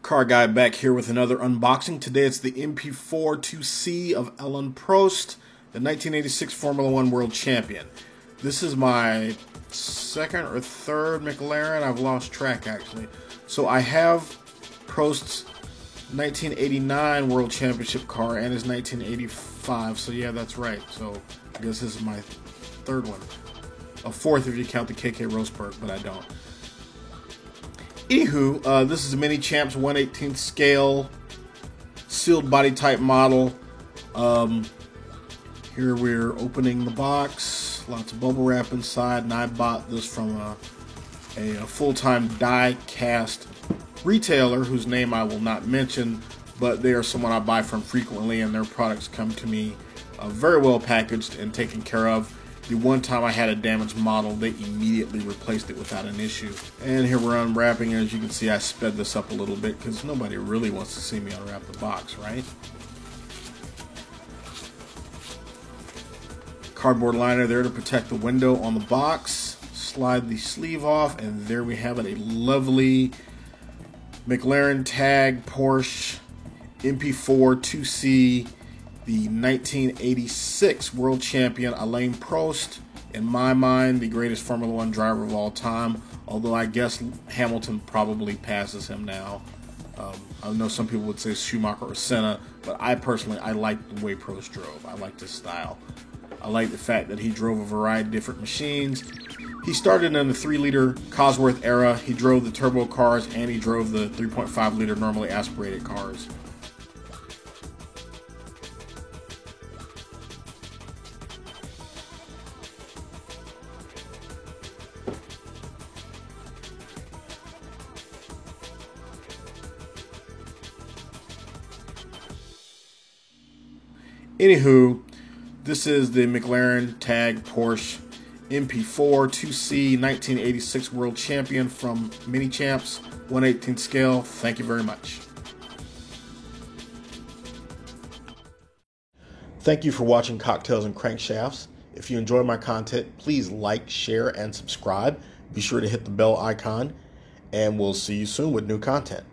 Car Guy back here with another unboxing. Today it's the MP4 2C of Alain Prost, the 1986 Formula One World Champion. This is my second or third McLaren. I've lost track actually. So I have Prost's 1989 World Championship car and his 1985. So yeah, that's right. So I guess this is my third one. A fourth if you count the KK Rosberg, but I don't. Anywho, this is a Mini Champs 1/18 scale sealed body type model. Here we're opening the box. Lots of bubble wrap inside, and I bought this from a full-time die cast retailer whose name I will not mention, but they are someone I buy from frequently, and their products come to me very well packaged and taken care of. The one time I had a damaged model, they immediately replaced it without an issue. And here we're unwrapping, and as you can see, I sped this up a little bit because nobody really wants to see me unwrap the box, right? Cardboard liner there to protect the window on the box. Slide the sleeve off, and there we have it, a lovely McLaren Tag Porsche MP4 2C, the 1986 World Champion Alain Prost. In my mind, the greatest Formula One driver of all time, although I guess Hamilton probably passes him now. I know some people would say Schumacher or Senna, but I personally, I like the way Prost drove. I like his style. I like the fact that he drove a variety of different machines. He started in the 3-liter Cosworth era. He drove the turbo cars, and he drove the 3.5-liter normally aspirated cars. Anywho, this is the McLaren Tag Porsche MP4 2C 1986 World Champion from Mini Champs 1/18 scale. Thank you very much. Thank you for watching Cocktails and Crankshafts. If you enjoy my content, please like, share, and subscribe. Be sure to hit the bell icon, and we'll see you soon with new content.